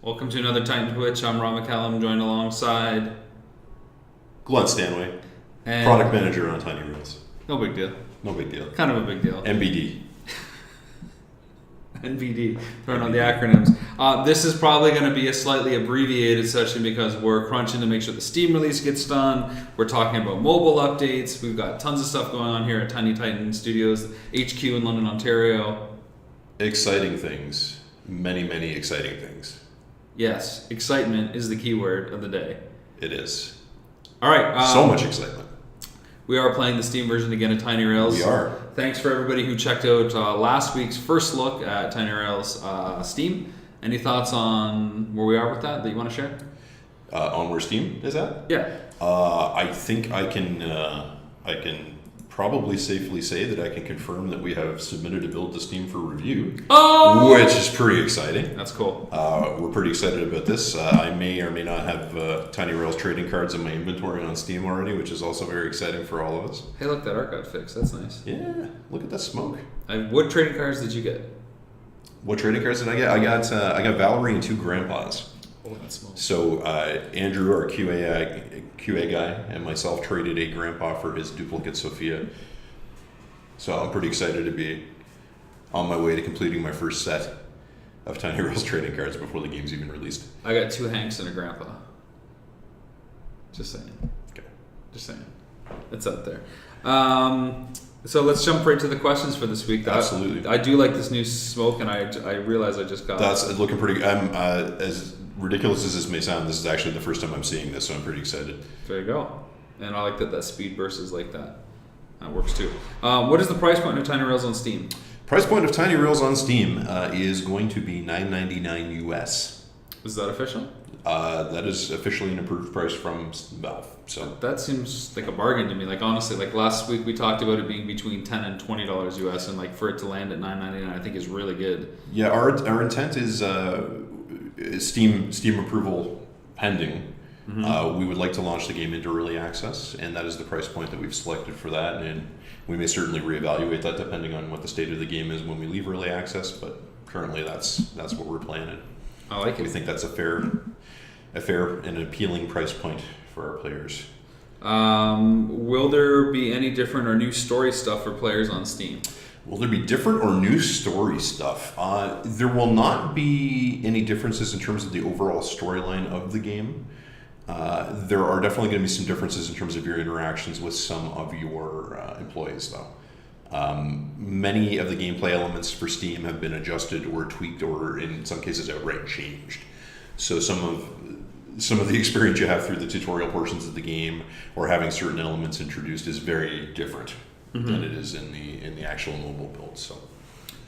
Welcome to another Titan Twitch. I'm Rob McCallum, joined alongside Glenn Stanway, and product manager on Tiny Rails. No big deal. No big deal. Kind of a big deal. MBD. NVD. Throwing out the acronyms. This is probably going to be a slightly abbreviated session because we're crunching to make sure the Steam release gets done. We're talking about mobile updates. We've got tons of stuff going on here at Tiny Titan Studios, HQ in London, Ontario. Exciting things. Many, many exciting things. Yes, excitement is the key word of the day. It is. All right. So much excitement. We are playing the Steam version again of Tiny Rails. We are. Thanks for everybody who checked out last week's first look at Tiny Rails Steam. Any thoughts on where we are with that you want to share? On where Steam is at? Yeah. I think I can probably safely say that I can confirm that we have submitted a build to Steam for review, which is pretty exciting. That's cool. We're pretty excited about this. I may or may not have Tiny Rails trading cards in my inventory on Steam already, which is also very exciting for all of us. Hey, look, that art got fixed. That's nice. Yeah, look at that smoke. What trading cards did you get? What trading cards did I get? I got Valerie and 2 grandpas. Oh, that smoke. So Andrew, our QA guy, and myself traded a grandpa for his duplicate Sophia. So I'm pretty excited to be on my way to completing my first set of Tiny Rails trading cards before the game's even released. I got 2 Hanks and a grandpa. Just saying. Okay. Just saying. It's out there. So let's jump right to the questions for this week. Absolutely. I do like this new smoke, and I realize I just got... That's looking pretty... as ridiculous as this may sound, this is actually the first time I'm seeing this, so I'm pretty excited. There you go. And I like that speed burst is like that. That works too. What is the price point of Tiny Rails on Steam? Price point of Tiny Rails on Steam is going to be $9.99 US. Is that official? That is officially an approved price from Valve. So that seems like a bargain to me. Like honestly, like last week we talked about it being between $10 and $20 US, and like for it to land at $9.99, I think is really good. Yeah, our intent is Steam approval pending. Mm-hmm. We would like to launch the game into early access, and that is the price point that we've selected for that. And we may certainly reevaluate that depending on what the state of the game is when we leave early access. But currently, that's what we're planning. I like it. We think that's a fair and appealing price point for our players. Will there be any different or new story stuff for players on Steam? Will there be different or new story stuff? There will not be any differences in terms of the overall storyline of the game. There are definitely going to be some differences in terms of your interactions with some of your employees, though. Many of the gameplay elements for Steam have been adjusted or tweaked or in some cases outright changed. So some of the experience you have through the tutorial portions of the game or having certain elements introduced is very different than it is in the actual mobile build. So,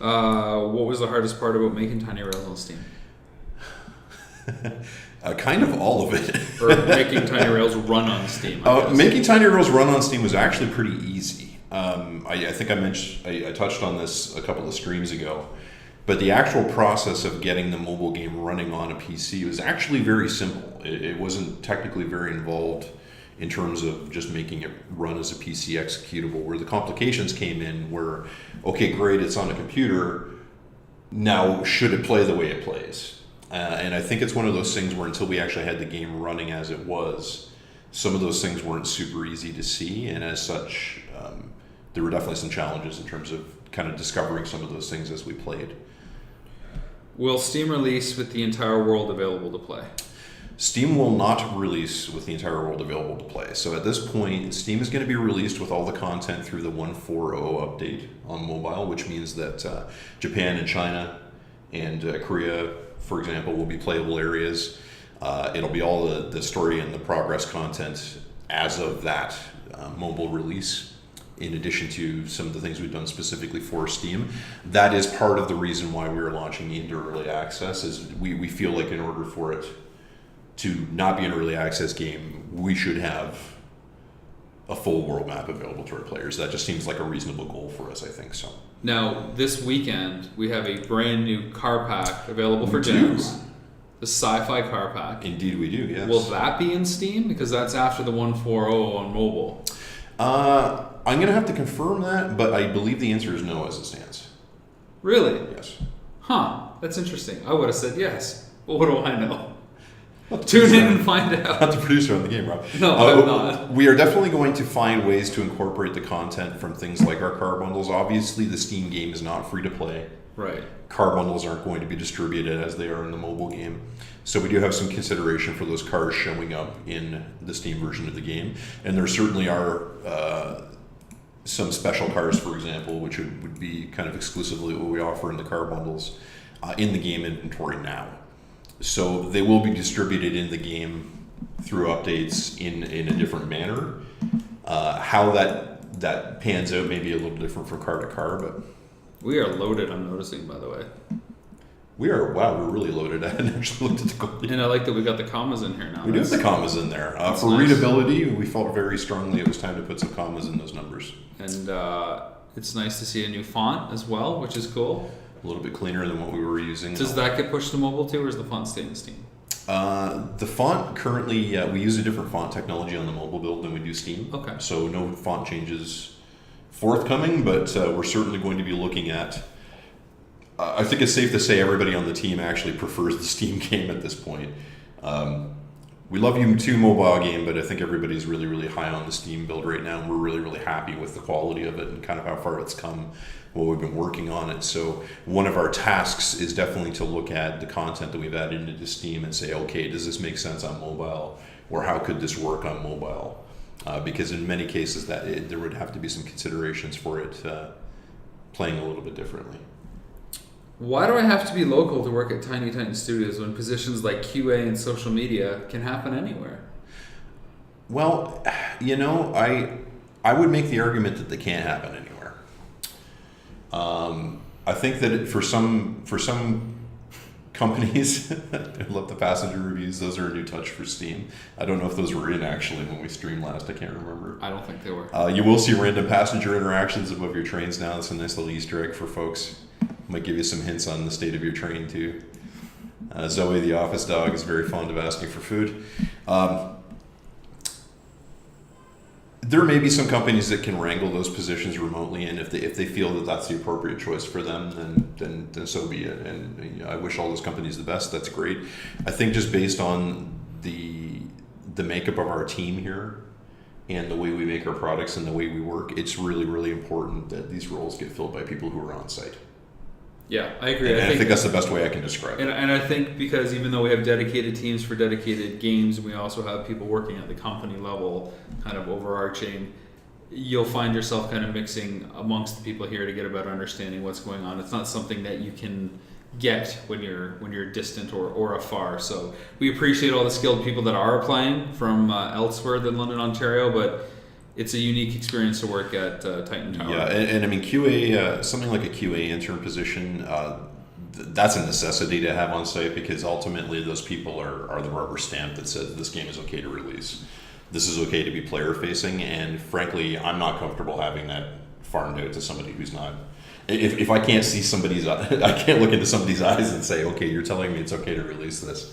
what was the hardest part about making Tiny Rails on Steam? Kind of all of it. Or making Tiny Rails run on Steam. Making Tiny Rails run on Steam was actually pretty easy. I think I touched on this a couple of streams ago, but the actual process of getting the mobile game running on a PC was actually very simple. It wasn't technically very involved in terms of just making it run as a PC executable, where the complications came in were, okay, great, it's on a computer, now should it play the way it plays? And I think it's one of those things where until we actually had the game running as it was, some of those things weren't super easy to see, and as such, there were definitely some challenges in terms of kind of discovering some of those things as we played. Will Steam release with the entire world available to play? Steam will not release with the entire world available to play. So at this point, Steam is going to be released with all the content through the 1.4.0 update on mobile, which means that Japan and China and Korea, for example, will be playable areas. It'll be all the story and the progress content as of that mobile release, in addition to some of the things we've done specifically for Steam. That is part of the reason why we're launching into early access, is we feel like in order for it to not be an early access game, we should have a full world map available to our players. That just seems like a reasonable goal for us, I think so. Now, this weekend, we have a brand new car pack available for Gems. The Sci-Fi car pack. Indeed we do, yes. Will that be in Steam? Because that's after the 1.4.0 on mobile. I'm going to have to confirm that, but I believe the answer is no as it stands. Really? Yes. Huh. That's interesting. I would have said yes. Well, what do I know? Tune in and find out. Not the producer on the game, Rob. No, I'm not. We are definitely going to find ways to incorporate the content from things like our car bundles. Obviously, the Steam game is not free to play. Right. Car bundles aren't going to be distributed as they are in the mobile game. So we do have some consideration for those cars showing up in the Steam version of the game. And there certainly are some special cars, for example, which would be kind of exclusively what we offer in the car bundles in the game inventory now. So they will be distributed in the game through updates in a different manner. How that pans out may be a little different from car to car, but We are loaded, I'm noticing, by the way. we're really loaded. I hadn't actually looked at the quality. And I like that we got the commas in here now. We do have the commas in there. For nice. readability, we felt very strongly it was time to put some commas in those numbers. And it's nice to see a new font as well, which is cool. A little bit cleaner than what we were using. Does that get pushed to mobile too, or is the font staying in Steam? The font currently, we use a different font technology on the mobile build than we do Steam. Okay. So no font changes forthcoming, but we're certainly going to be looking at. I think it's safe to say everybody on the team actually prefers the Steam game at this point. We love you too mobile game, but I think everybody's really, really high on the Steam build right now. And we're really, really happy with the quality of it and kind of how far it's come while we've been working on it. So one of our tasks is definitely to look at the content that we've added into Steam and say, okay, does this make sense on mobile, or how could this work on mobile? Because in many cases there would have to be some considerations for it playing a little bit differently. Why do I have to be local to work at Tiny Titan Studios when positions like QA and social media can happen anywhere? Well, I would make the argument that they can't happen anywhere. I think that for some companies, I love the passenger reviews. Those are a new touch for Steam. I don't know if those were in actually when we streamed last. I can't remember. I don't think they were. You will see random passenger interactions above your trains now. That's a nice little Easter egg for folks. Might give you some hints on the state of your train too. Zoe, the office dog, is very fond of asking for food. There may be some companies that can wrangle those positions remotely, and if they feel that that's the appropriate choice for them, then so be it. And I wish all those companies the best. That's great. I think just based on the makeup of our team here and the way we make our products and the way we work, it's really, really important that these roles get filled by people who are on site. Yeah, I agree. And I think that's the best way I can describe it. And I think because even though we have dedicated teams for dedicated games, we also have people working at the company level, kind of overarching, you'll find yourself kind of mixing amongst the people here to get a better understanding what's going on. It's not something that you can get when you're distant or afar. So we appreciate all the skilled people that are applying from elsewhere than London, Ontario, but it's a unique experience to work at Titan Tower. Yeah, and I mean QA, something like a QA intern position, that's a necessity to have on site because ultimately those people are the rubber stamp that says this game is okay to release. This is okay to be player facing, and frankly, I'm not comfortable having that farmed out to somebody who's not. If I can't see somebody's, I can't look into somebody's eyes and say, okay, you're telling me it's okay to release this.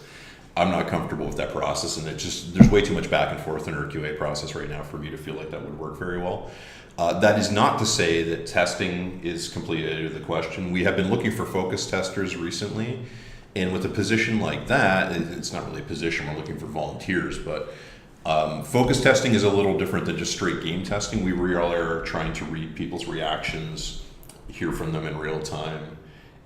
I'm not comfortable with that process, and there's way too much back and forth in our QA process right now for me to feel like that would work very well. That is not to say that testing is completely out of the question. We have been looking for focus testers recently, and with a position like that, it's not really a position, we're looking for volunteers, but focus testing is a little different than just straight game testing. We really are trying to read people's reactions, hear from them in real time,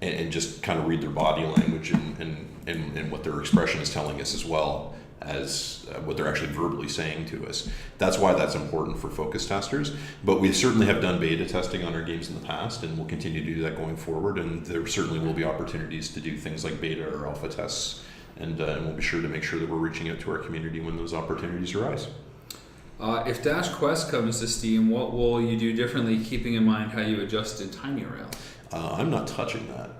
and just kind of read their body language and what their expression is telling us as well as what they're actually verbally saying to us. That's why that's important for focus testers. But we certainly have done beta testing on our games in the past, and we'll continue to do that going forward. And there certainly will be opportunities to do things like beta or alpha tests. And we'll be sure to make sure that we're reaching out to our community when those opportunities arise. If Dash Quest comes to Steam, what will you do differently, keeping in mind how you adjusted TinyRail? I'm not touching that.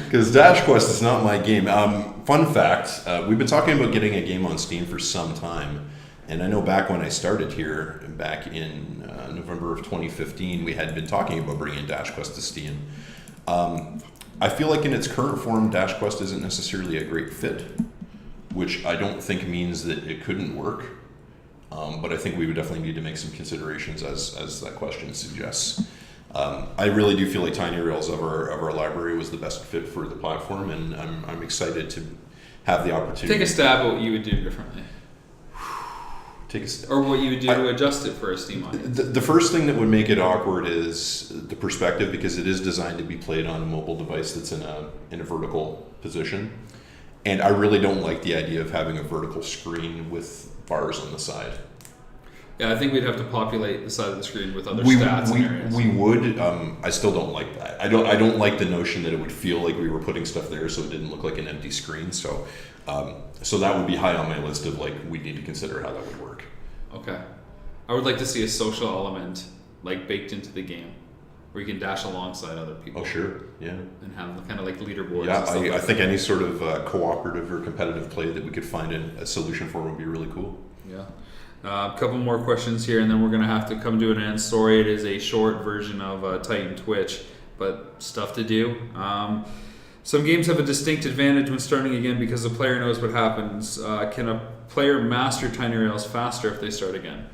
Because Dash Quest is not my game. Fun fact, we've been talking about getting a game on Steam for some time. And I know back when I started here, back in November of 2015, we had been talking about bringing Dash Quest to Steam. I feel like in its current form, Dash Quest isn't necessarily a great fit, which I don't think means that it couldn't work. But I think we would definitely need to make some considerations as that question suggests. I really do feel like Tiny Rails of our library was the best fit for the platform, and I'm excited to have the opportunity. Take a stab at what you would do differently. Or what you would do to adjust it for a Steam audience. The first thing that would make it awkward is the perspective, because it is designed to be played on a mobile device that's in a vertical position. And I really don't like the idea of having a vertical screen with bars on the side. Yeah, I think we'd have to populate the side of the screen with other stats and areas. We would. I still don't like that. I don't like the notion that it would feel like we were putting stuff there, so it didn't look like an empty screen. So that would be high on my list of like we need to consider how that would work. Okay, I would like to see a social element like baked into the game, where you can dash alongside other people. Oh sure, yeah. And have kind of like leaderboards. Yeah, and stuff I think any sort of cooperative or competitive play that we could find a solution for would be really cool. Yeah. A couple more questions here, and then we're going to have to come to an end. Sorry, it is a short version of Titan Twitch, but stuff to do. Some games have a distinct advantage when starting again because the player knows what happens. Can a player master Tiny Rails faster if they start again?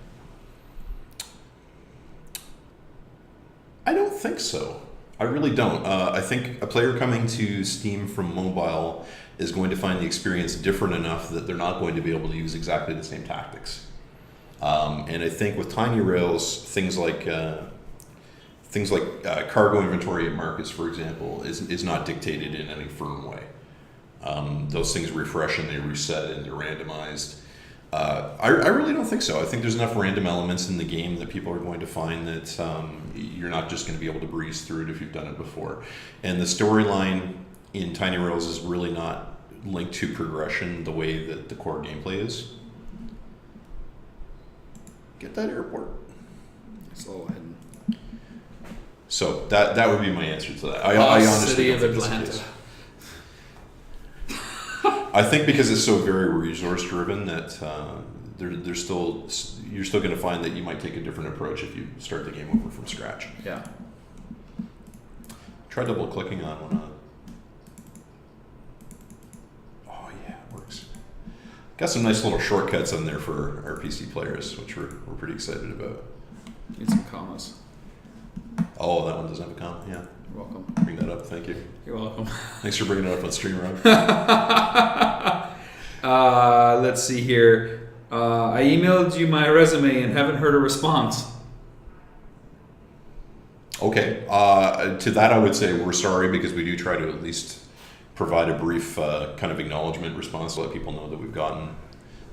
I don't think so. I really don't. I think a player coming to Steam from mobile is going to find the experience different enough that they're not going to be able to use exactly the same tactics. And I think with Tiny Rails, things like cargo inventory at markets, for example, is not dictated in any firm way. Those things refresh and they reset and they're randomized. I really don't think so. I think there's enough random elements in the game that people are going to find that you're not just going to be able to breeze through it if you've done it before. And the storyline in Tiny Rails is really not linked to progression the way that the core gameplay is. Get that airport. It's a little hidden. So that would be my answer to that. I honestly City don't of think Atlanta. that's the case. I think because it's so very resource driven that you're still going to find that you might take a different approach if you start the game over from scratch. Yeah. Try double clicking on one. Oh yeah, it works. Got some nice little shortcuts on there for our PC players, which we're pretty excited about. Need some commas. Oh, that one doesn't have a comma. Yeah. You're welcome. Bring that up. Thank you. You're welcome. Thanks for bringing it up on StreamYard. Let's see here. I emailed you my resume and haven't heard a response. Okay. To that, I would say we're sorry because we do try to at least provide a brief kind of acknowledgement response to let people know that we've gotten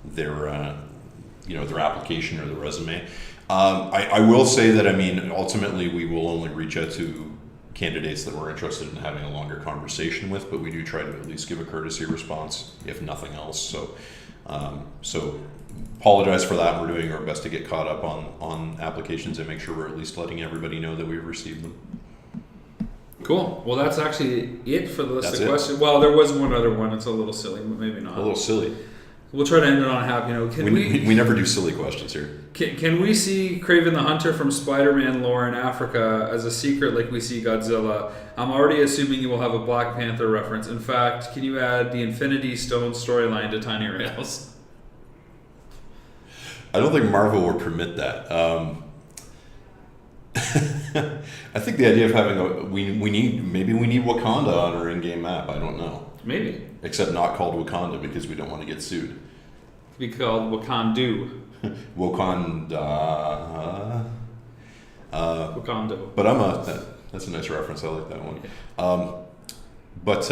their application or their resume. I will say that, ultimately we will only reach out to candidates that we're interested in having a longer conversation with, but we do try to at least give a courtesy response, if nothing else. So apologize for that. We're doing our best to get caught up on applications and make sure we're at least letting everybody know that we've received them. Cool. Well, that's actually it for the list That's of it. questions. Well, there was one other one. It's a little silly, but maybe not. A little silly. We'll try to end it on a happy note. We never do silly questions here. Can we see Kraven the Hunter from Spider-Man lore in Africa as a secret like we see Godzilla? I'm already assuming you will have a Black Panther reference. In fact, can you add the Infinity Stone storyline to Tiny Rails? I don't think Marvel would permit that. I think the idea of having we need Wakanda on our in-game map. I don't know. Maybe. Except not called Wakanda because we don't want to get sued. It'd be called Wakandu. Wakanda. Wakando. But that's a nice reference. I like that one. But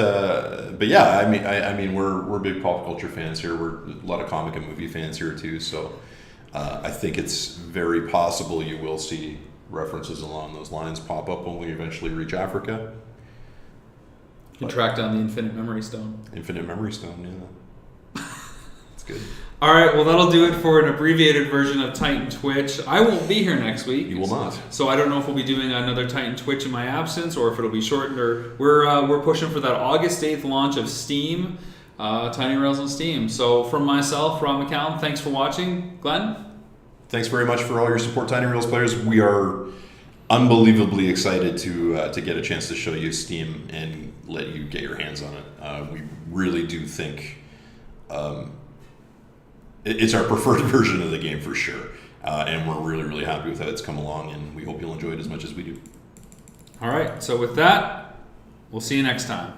yeah, I mean, we're big pop culture fans here. We're a lot of comic and movie fans here too. So I think it's very possible you will see references along those lines pop up when we eventually reach Africa. You can track down the Infinite Memory Stone. Infinite Memory Stone, yeah. It's good. All right, well, that'll do it for an abbreviated version of Titan Twitch. I won't be here next week. You will not. So I don't know if we'll be doing another Titan Twitch in my absence or if it'll be shortened. Or we're pushing for that August 8th launch of Steam, Tiny Rails on Steam. So from myself, Rob McCallum, thanks for watching. Glenn? Thanks very much for all your support, Tiny Rails players. We are unbelievably excited to get a chance to show you Steam and let you get your hands on it. We really do think it's our preferred version of the game for sure, and we're really, really happy with how it's come along, and we hope you'll enjoy it as much as we do. All right. So with that, we'll see you next time.